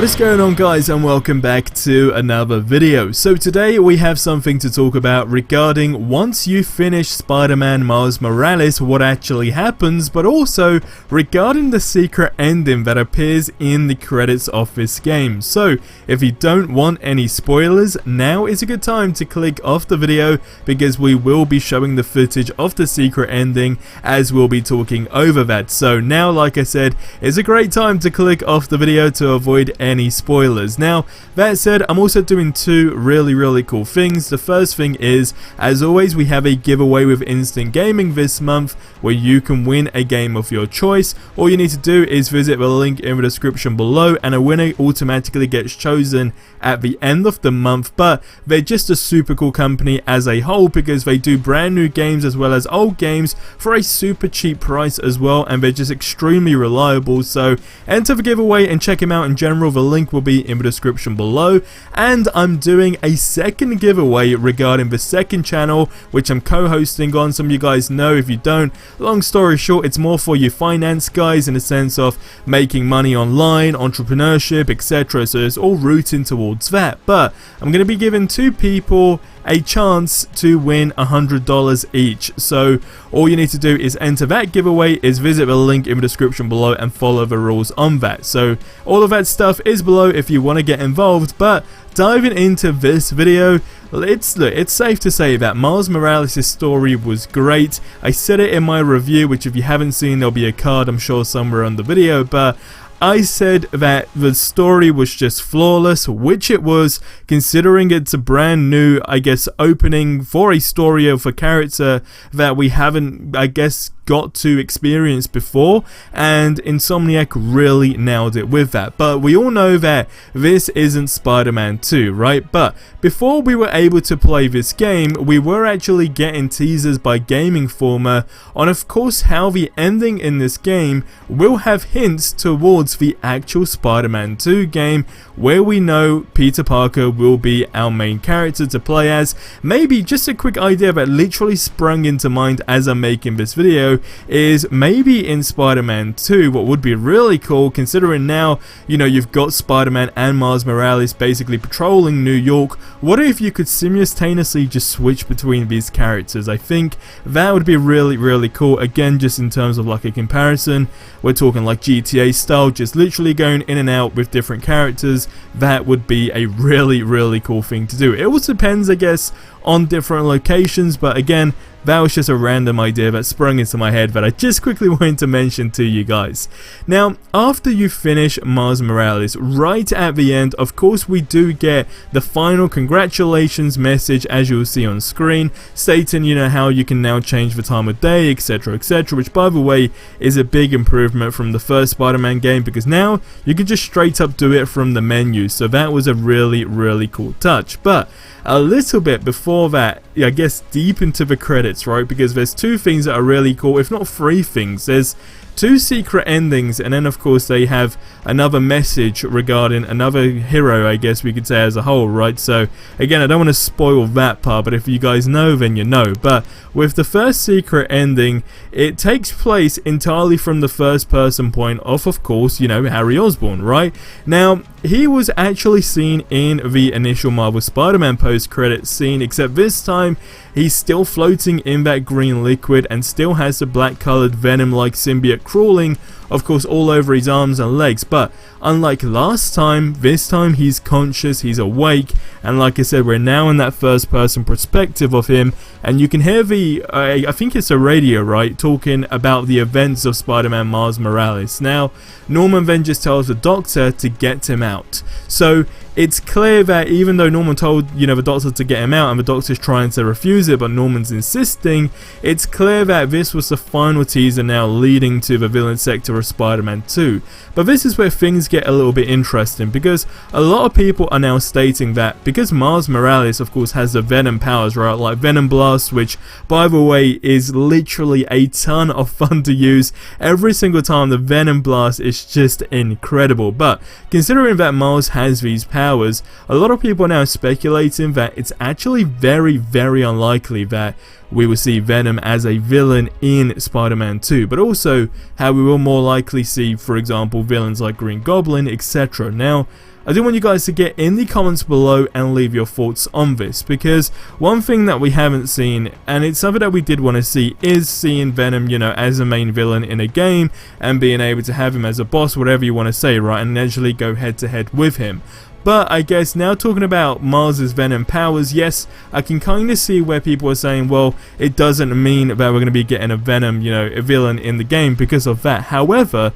What is going on, guys, and welcome back to another video. So today we have something to talk about regarding once you finish Spider-Man Miles Morales, what actually happens, but also regarding the secret ending that appears in the credits of this game. So if you don't want any spoilers, now is a good time to click off the video because we will be showing the footage of the secret ending as we'll be talking over that. So now, like I said, is a great time to click off the video to avoid any spoilers. Now, that said, I'm also doing two really cool things. The first thing is, as always, we have a giveaway with Instant Gaming this month where you can win a game of your choice. All you need to do is visit the link in the description below and a winner automatically gets chosen at the end of the month. But they're just a super cool company as a whole because they do brand new games as well as old games for a super cheap price as well, and they're just extremely reliable. So enter the giveaway and check them out in general. The link will be in the description below. And I'm doing a second giveaway regarding the second channel which I'm co-hosting on. Some of you guys know, if you don't, long story short, it's more for you finance guys in the sense of making money online, entrepreneurship, etc. So it's all rooting towards that. But I'm going to be giving two people a chance to win $100 each. So all you need to do is enter that giveaway, is visit the link in the description below and follow the rules on that. So all of that stuff is below if you want to get involved. But diving into this video, it's safe to say that Miles Morales' story was great. I said it in my review, which if you haven't seen, there'll be a card I'm sure somewhere on the video, but I said that the story was just flawless, which it was, considering it's a brand new, I guess, opening for a story of a character that we haven't, I guess, got to experience before, and Insomniac really nailed it with that. But we all know that this isn't Spider-Man 2, right? But before we were able to play this game, we were actually getting teasers by Game Informer on, of course, how the ending in this game will have hints towards the actual Spider-Man 2 game, where we know Peter Parker will be our main character to play as. Maybe just a quick idea that literally sprung into mind as I'm making this video is maybe in Spider-Man 2, what would be really cool, considering now, you know, you've got Spider-Man and Miles Morales basically patrolling New York, what if you could simultaneously just switch between these characters? I think that would be really cool. Again, just in terms of like a comparison, we're talking like GTA style, just literally going in and out with different characters. That would be a really cool thing to do. It also depends, I guess, on different locations, but again, that was just a random idea that sprung into my head that I just quickly wanted to mention to you guys. Now, after you finish Miles Morales, right at the end, of course, we do get the final congratulations message, as you'll see on screen, stating, you know, how you can now change the time of day, etc, which, by the way, is a big improvement from the first Spider-Man game because now you can just straight up do it from the menu. So that was a really cool touch. But a little bit before that, I guess deep into the credits, right, because there's two things that are really cool, if not three things. There's two secret endings, and then of course they have another message regarding another hero, I guess we could say, as a whole, right? So again, I don't want to spoil that part, but if you guys know, then you know. But with the first secret ending, it takes place entirely from the first person point of course, you know, Harry Osborn, right? Now, he was actually seen in the initial Marvel Spider-Man post-credits scene, except this time he's still floating in that green liquid and still has the black-colored venom-like symbiote crawling, of course, all over his arms and legs. But unlike last time, this time he's conscious, he's awake, and like I said, we're now in that first person perspective of him, and you can hear the, I think it's a radio, right, talking about the events of Spider-Man Miles Morales. Now, Norman then just tells the Doctor to get him out. So it's clear that even though Norman told, you know, the Doctor to get him out and the Doctor's trying to refuse it, but Norman's insisting, it's clear that this was the final teaser now leading to the villain sector of Spider-Man 2. But this is where things get a little bit interesting, because a lot of people are now stating that because Miles Morales, of course, has the Venom powers, right, like Venom Blast, which, by the way, is literally a ton of fun to use. Every single time the Venom Blast is just incredible. But considering that Miles has these powers, a lot of people are now speculating that it's actually very unlikely that we will see Venom as a villain in Spider-Man 2, but also how we will more likely see, for example, villains like Green Goblin, etc. Now, I do want you guys to get in the comments below and leave your thoughts on this, because one thing that we haven't seen, and it's something that we did want to see, is seeing Venom, you know, as a main villain in a game and being able to have him as a boss, whatever you want to say, right, and actually go head to head with him. But I guess now talking about Miles's Venom powers, yes, I can kind of see where people are saying, well, it doesn't mean that we're going to be getting a Venom, you know, a villain in the game because of that. However,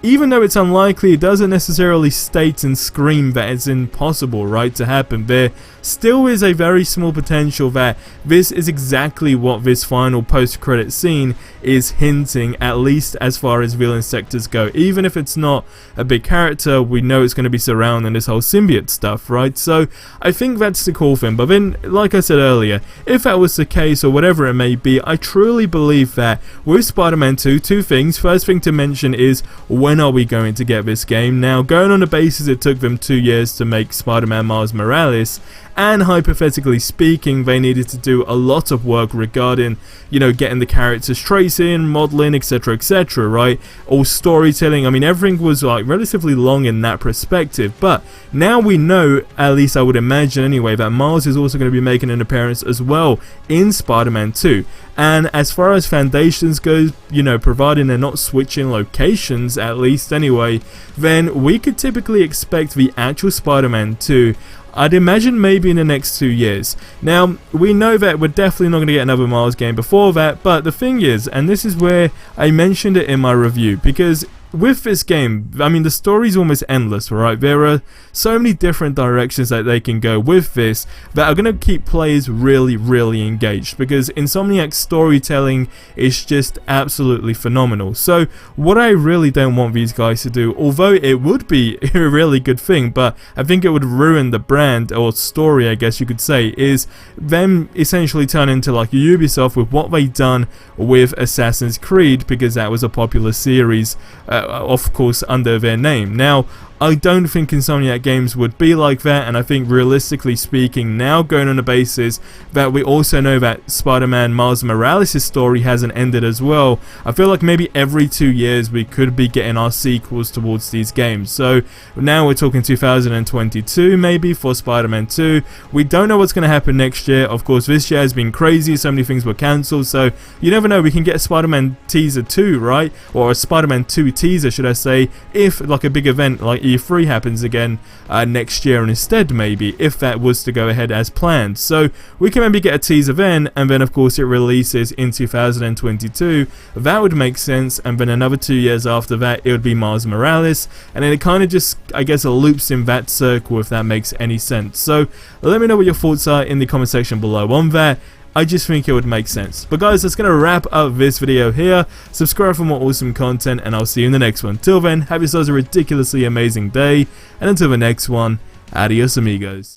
even though it's unlikely, it doesn't necessarily state and scream that it's impossible, right, to happen. There still is a very small potential that this is exactly what this final post-credit scene is hinting, at least as far as villain sectors go. Even if it's not a big character, we know it's going to be surrounding this whole symbiote stuff, right? So I think that's the cool thing. But then, like I said earlier, if that was the case or whatever it may be, I truly believe that with Spider-Man 2, two things. First thing to mention is, when are we going to get this game? Now, going on the basis it took them 2 years to make Spider-Man Miles Morales, and hypothetically speaking, they needed to do a lot of work regarding, you know, getting the characters tracing, modeling, etc, right? All storytelling. I mean, everything was like relatively long in that perspective. But now we know, at least I would imagine anyway, that Miles is also going to be making an appearance as well in Spider-Man 2. And as far as Foundations goes, you know, providing they're not switching locations, at least anyway, then we could typically expect the actual Spider-Man 2, I'd imagine maybe in the next 2 years. Now, we know that we're definitely not going to get another Miles game before that, but the thing is, and this is where I mentioned it in my review, because with this game, I mean, the story's almost endless, right? There are so many different directions that they can go with this that are going to keep players really, really engaged, because Insomniac's storytelling is just absolutely phenomenal. So what I really don't want these guys to do, although it would be a really good thing, but I think it would ruin the brand, or story I guess you could say, is them essentially turn into like Ubisoft with what they've done with Assassin's Creed, because that was a popular series, of course under their name. Now, I don't think Insomniac Games would be like that, and I think realistically speaking, now going on the basis that we also know that Spider-Man Miles Morales' story hasn't ended as well, I feel like maybe every 2 years we could be getting our sequels towards these games. So now we're talking 2022 maybe for Spider-Man 2. We don't know what's going to happen next year. Of course, this year has been crazy, so many things were cancelled, so you never know, we can get a Spider-Man teaser 2, right? Or a Spider-Man 2 teaser, should I say, if like a big event like E3 happens again next year instead, maybe, if that was to go ahead as planned. So we can maybe get a teaser then, and then of course it releases in 2022. That would make sense, and then another 2 years after that it would be Miles Morales, and then it kind of just, I guess, loops in that circle, if that makes any sense. So let me know what your thoughts are in the comment section below on that. I just think it would make sense. But guys, that's going to wrap up this video here. Subscribe for more awesome content, and I'll see you in the next one. Till then, have yourselves a ridiculously amazing day, and until the next one, adios amigos.